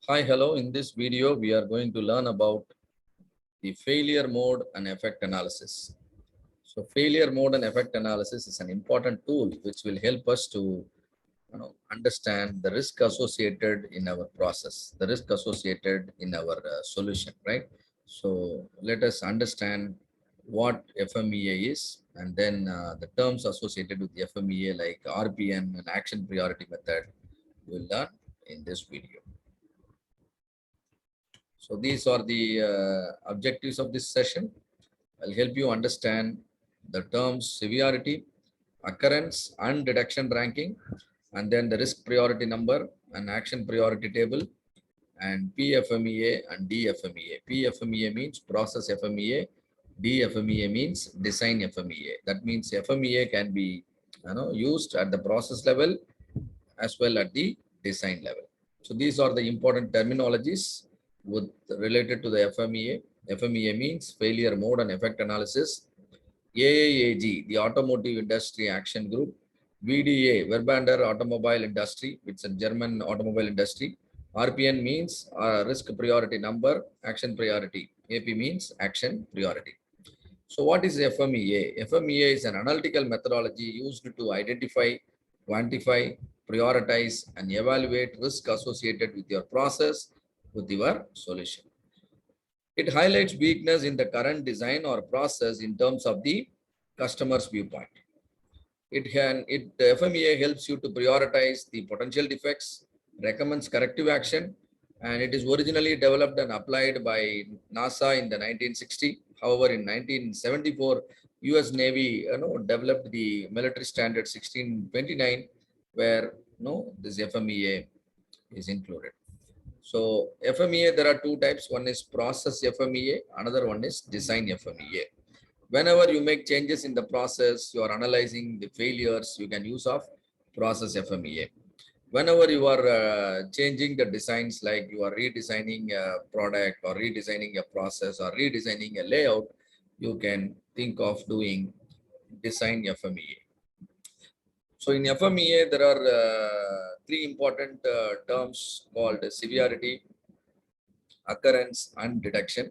Hi, hello. In this video, we are going to learn about the failure mode and effect analysis. So failure mode and effect analysis is an important tool which will help us to understand the risk associated in our process, the risk associated in our solution, right? So let us understand what FMEA is and then the terms associated with the FMEA like RPN and action priority method we'll learn in this video. So these are the objectives of this session. I'll help you understand the terms severity, occurrence and detection ranking, and then the risk priority number and action priority table, and PFMEA and DFMEA. PFMEA means process FMEA, DFMEA means design FMEA. That means FMEA can be used at the process level as well at the design level. So these are the important terminologies with related to the FMEA. FMEA means failure mode and effect analysis. AAAG, the Automotive Industry Action Group. VDA, Verbander Automobile Industry, it's a German automobile industry. RPN means risk priority number, action priority. AP means action priority. So what is FMEA? FMEA is an analytical methodology used to identify, quantify, prioritize, and evaluate risk associated with your process, with your solution. It highlights weakness in the current design or process in terms of the customer's viewpoint. The FMEA helps you to prioritize the potential defects, recommends corrective action, and it is originally developed and applied by NASA in the 1960. However, in 1974, US Navy developed the military standard 1629, where this FMEA is included. So FMEA, there are two types. One is process FMEA, another one is design FMEA. Whenever you make changes in the process, you are analyzing the failures, you can use of process FMEA. Whenever you are changing the designs, like you are redesigning a product or redesigning a process or redesigning a layout, you can think of doing design FMEA. So in FMEA, there are three important terms called severity, occurrence, and detection,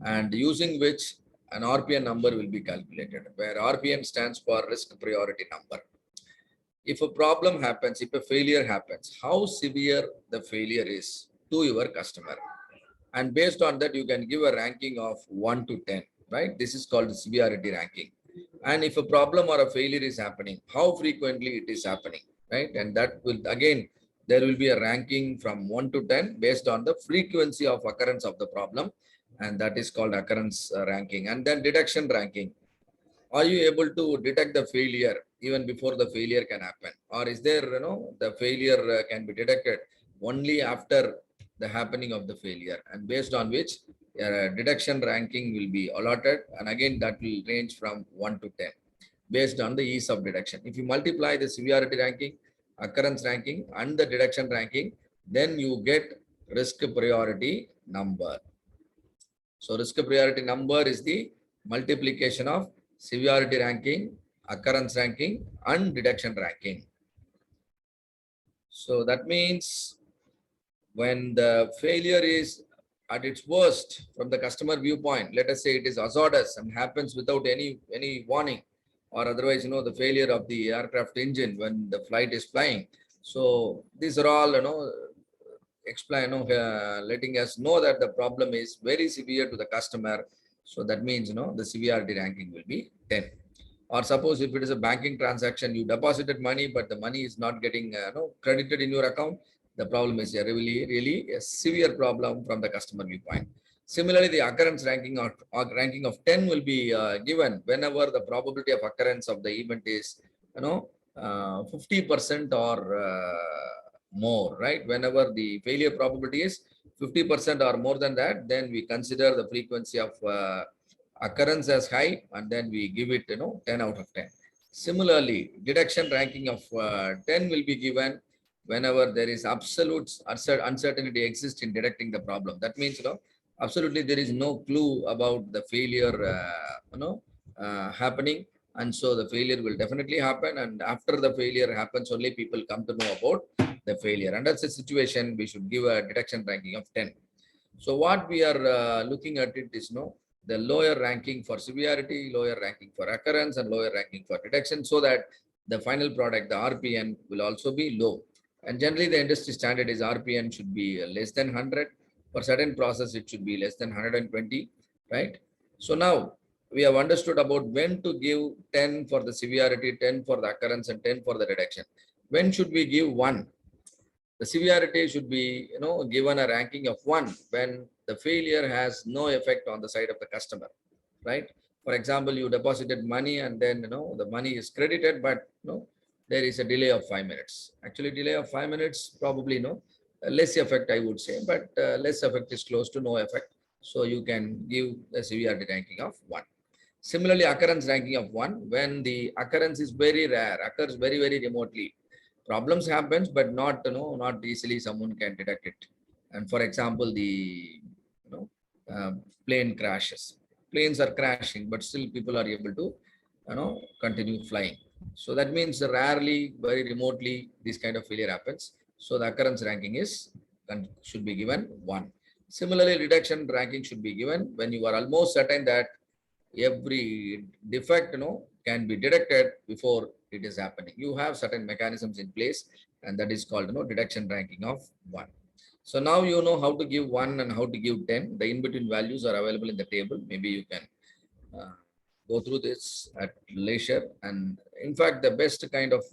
and using which an RPN number will be calculated, where RPN stands for risk priority number. If a problem happens, if a failure happens, how severe the failure is to your customer. And based on that, you can give a ranking of 1 to 10, right? This is called the severity ranking. And if a problem or a failure is happening, how frequently it is happening, right? And that will, again, there will be a ranking from 1 to 10 based on the frequency of occurrence of the problem. And that is called occurrence ranking. And then detection ranking. Are you able to detect the failure even before the failure can happen? Or is there, the failure can be detected only after the happening of the failure, and based on which detection ranking will be allotted. And again, that will range from 1 to 10 based on the ease of detection. If you multiply the severity ranking, occurrence ranking, and the detection ranking, then you get risk priority number. So risk priority number is the multiplication of severity ranking, occurrence ranking, and detection ranking. So that means when the failure is at its worst from the customer viewpoint, let us say it is hazardous and happens without any warning, or otherwise, the failure of the aircraft engine when the flight is flying. So these are all, letting us know that the problem is very severe to the customer. So that means, the severity ranking will be 10. Or suppose if it is a banking transaction, you deposited money, but the money is not getting credited in your account. The problem is a really a severe problem from the customer viewpoint. Similarly, the occurrence ranking of 10 will be given whenever the probability of occurrence of the event is 50% or more, right? Whenever the failure probability is 50% or more than that, then we consider the frequency of occurrence as high, and then we give it 10 out of 10. Similarly, detection ranking of 10 will be given whenever there is absolute uncertainty exists in detecting the problem. That means absolutely there is no clue about the failure happening, and so the failure will definitely happen, and after the failure happens only people come to know about the failure. Under such situation, we should give a detection ranking of 10. So what we are looking at it is the lower ranking for severity, lower ranking for occurrence, and lower ranking for detection, so that the final product, the RPN, will also be low. And generally, the industry standard is RPN should be less than 100. For certain process, it should be less than 120, right? So now we have understood about when to give 10 for the severity, 10 for the occurrence, and 10 for the detection. When should we give 1? The severity should be given a ranking of 1 when the failure has no effect on the side of the customer, right? For example, you deposited money and then the money is credited, but there is a delay of 5 minutes. Actually, delay of 5 minutes probably less effect, I would say, but less effect is close to no effect. So you can give the severity ranking of 1. Similarly, occurrence ranking of 1 when the occurrence is very rare, occurs very, very remotely. Problems happens, but not easily someone can detect it. And for example, the uh, plane crashes. Planes are crashing, but still people are able to continue flying. So that means rarely, very remotely, this kind of failure happens. So the occurrence ranking should be given 1. Similarly, detection ranking should be given when you are almost certain that every defect can be detected before it is happening. You have certain mechanisms in place, and that is called detection ranking of 1. So now you know how to give 1 and how to give 10. The in-between values are available in the table. Maybe you can go through this at leisure. And in fact, the best kind of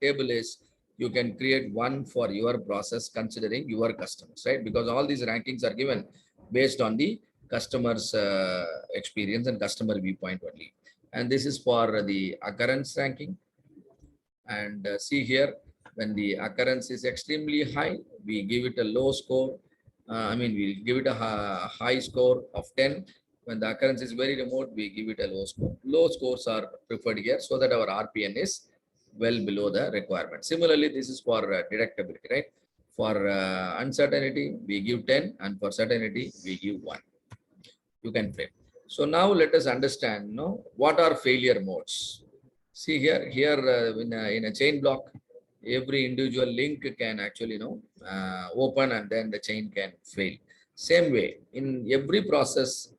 table is you can create one for your process considering your customers, right? Because all these rankings are given based on the customer's experience and customer viewpoint only. And this is for the occurrence ranking. And see here, when the occurrence is extremely high, we give it a low score. We give it a high score of 10. When the occurrence is very remote, we give it a low score. Low scores are preferred here so that our RPN is well below the requirement. Similarly, this is for detectability, right? For uncertainty, we give 10, and for certainty, we give 1. You can frame. So now let us understand, what are failure modes. See here in a chain block, every individual link can actually open, and then the chain can fail. Same way, in every process,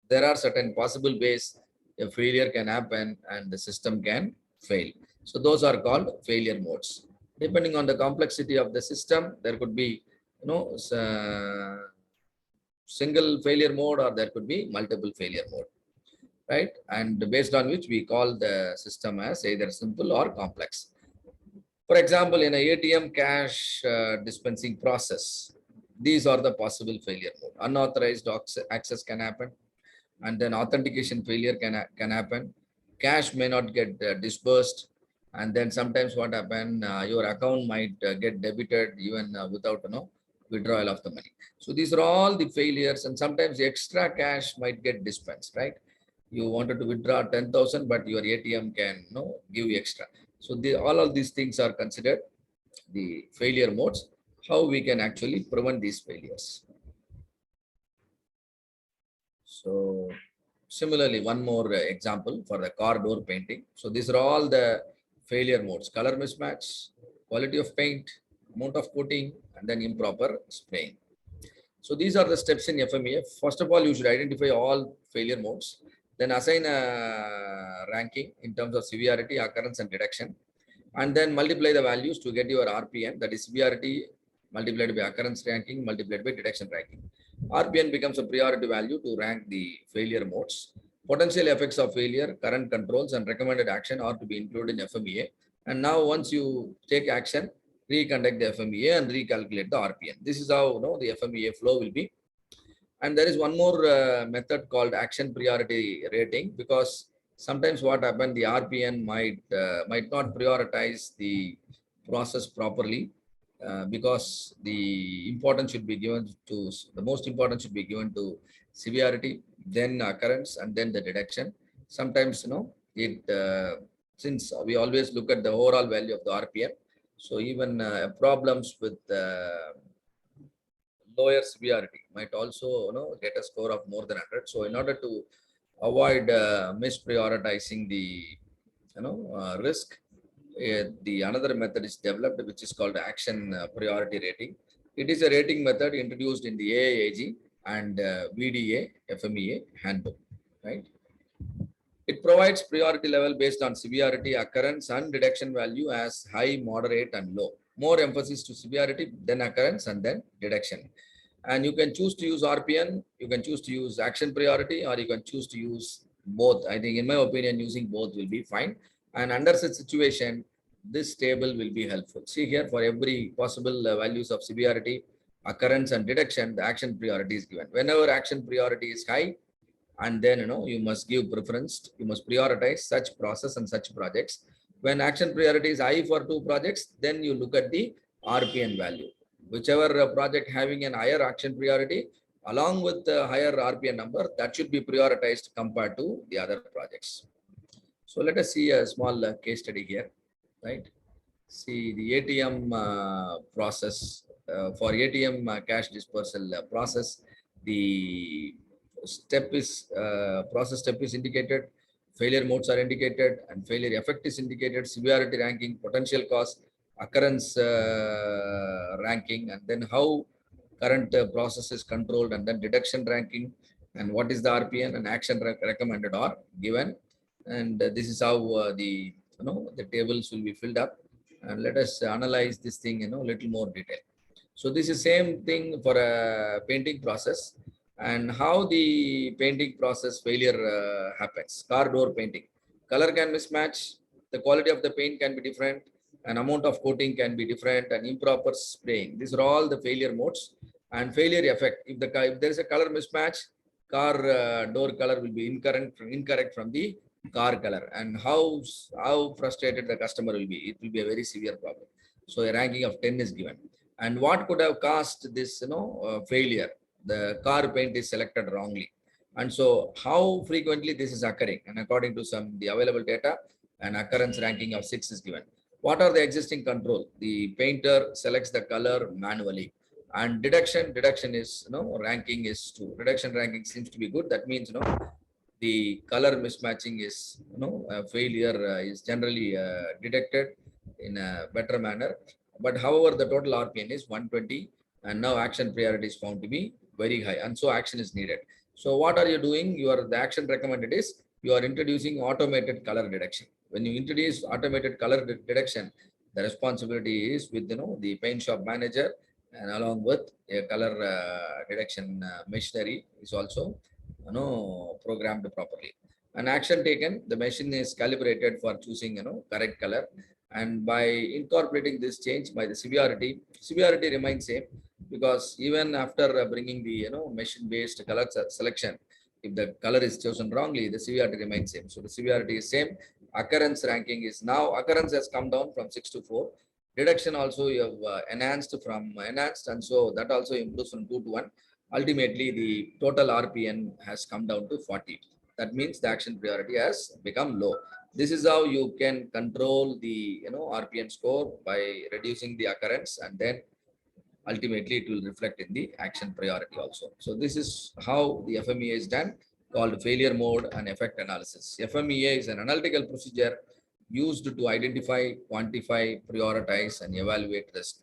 there are certain possible ways a failure can happen and the system can fail. So those are called failure modes. Depending on the complexity of the system, there could be single failure mode, or there could be multiple failure mode, right? And based on which we call the system as either simple or complex. For example, in a ATM cash dispensing process, these are the possible failure mode. Unauthorized access can happen, and then authentication failure can happen. Cash may not get disbursed, and then sometimes what happen, your account might get debited even without withdrawal of the money. So these are all the failures, and sometimes extra cash might get dispensed, right? You wanted to withdraw 10,000, but your ATM can give you extra. So all of these things are considered the failure modes. How we can actually prevent these failures. So similarly, one more example for the car door painting. So these are all the failure modes: color mismatch, quality of paint, amount of coating, and then improper spraying. So these are the steps in FMEA. First of all, you should identify all failure modes, then assign a ranking in terms of severity, occurrence, and detection, and then multiply the values to get your RPN, that is severity multiplied by occurrence ranking multiplied by detection ranking. RPN becomes a priority value to rank the failure modes. Potential effects of failure, current controls, and recommended action are to be included in FMEA. And now once you take action, reconduct the FMEA and recalculate the RPN. This is how the FMEA flow will be. And there is one more method called action priority rating, because sometimes what happens, the RPN might not prioritize the process properly, because the importance should be given to the most important should be given to severity, then occurrence, and then the detection. Sometimes it since we always look at the overall value of the RPN, so even problems with lower severity might also get a score of more than 100. So in order to avoid misprioritizing the risk, the another method is developed, which is called action priority rating. It is a rating method introduced in the AAG and VDA FMEA handbook, right? It provides priority level based on severity, occurrence, and detection value as high, moderate, and low. More emphasis to severity, then occurrence, and then detection. And you can choose to use RPN, you can choose to use action priority, or you can choose to use both. I think, in my opinion, using both will be fine. And under such situation, this table will be helpful. See here, for every possible values of severity, occurrence, and detection, the action priority is given. Whenever action priority is high, and then you must give preference, you must prioritize such process and such projects. When action priority is high for two projects, then you look at the RPN value. Whichever project having an higher action priority along with the higher RPN number, that should be prioritized compared to the other projects. So let us see a small case study here, right? See the ATM process. For ATM cash dispersal process, the step is process step is indicated, failure modes are indicated, and failure effect is indicated, severity ranking, potential cost, occurrence ranking, and then how current process is controlled, and then deduction ranking, and what is the RPN, and action recommended or given. And this is how the tables will be filled up. And let us analyze this thing little more detail. So this is same thing for a painting process, and how the painting process failure happens. Car door painting, color can mismatch, the quality of the paint can be different, an amount of coating can be different, and improper spraying. These are all the failure modes. And failure effect, if there is a color mismatch, car door color will be incorrect from the car color, and how frustrated the customer will be. It will be a very severe problem. So a ranking of 10 is given. And what could have caused this failure? The car paint is selected wrongly. And so how frequently this is occurring? And according to the available data, an occurrence ranking of 6 is given. What are the existing control? The painter selects the color manually. And deduction is ranking is 2. Deduction ranking seems to be good. That means the color mismatching is failure is generally detected in a better manner. But however, the total RPN is 120, and now action priority is found to be very high, and so action is needed. So what are you doing? The action recommended is you are introducing automated color detection. When you introduce automated color detection, the responsibility is with the paint shop manager, and along with a color detection machinery is also programmed properly. An action taken, the machine is calibrated for choosing correct color. And by incorporating this change by the severity remains same, because even after bringing the machine based color selection, if the color is chosen wrongly, the severity remains same. So the severity is same. Occurrence ranking is now, occurrence has come down from 6 to 4. Deduction also you have enhanced, and so that also improves from 2 to 1. Ultimately, the total RPN has come down to 40. That means the action priority has become low. This is how you can control the RPN score, by reducing the occurrence, and then ultimately it will reflect in the action priority also. So this is how the FMEA is done, called failure mode and effect analysis. FMEA is an analytical procedure used to identify, quantify, prioritize, and evaluate risk.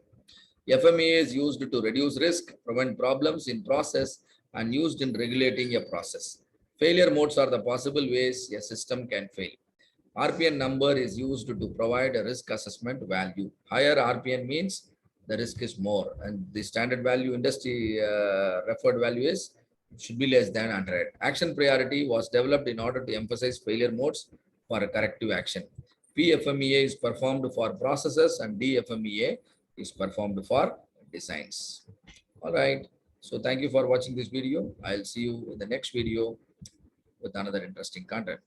FMEA is used to reduce risk, prevent problems in process, and used in regulating a process. Failure modes are the possible ways a system can fail. RPN number is used to provide a risk assessment value. Higher RPN means the risk is more, and the standard value industry referred value is should be less than 100. Action priority was developed in order to emphasize failure modes for a corrective action. PFMEA is performed for processes, and DFMEA is performed for designs. All right. So thank you for watching this video. I'll see you in the next video with another interesting content.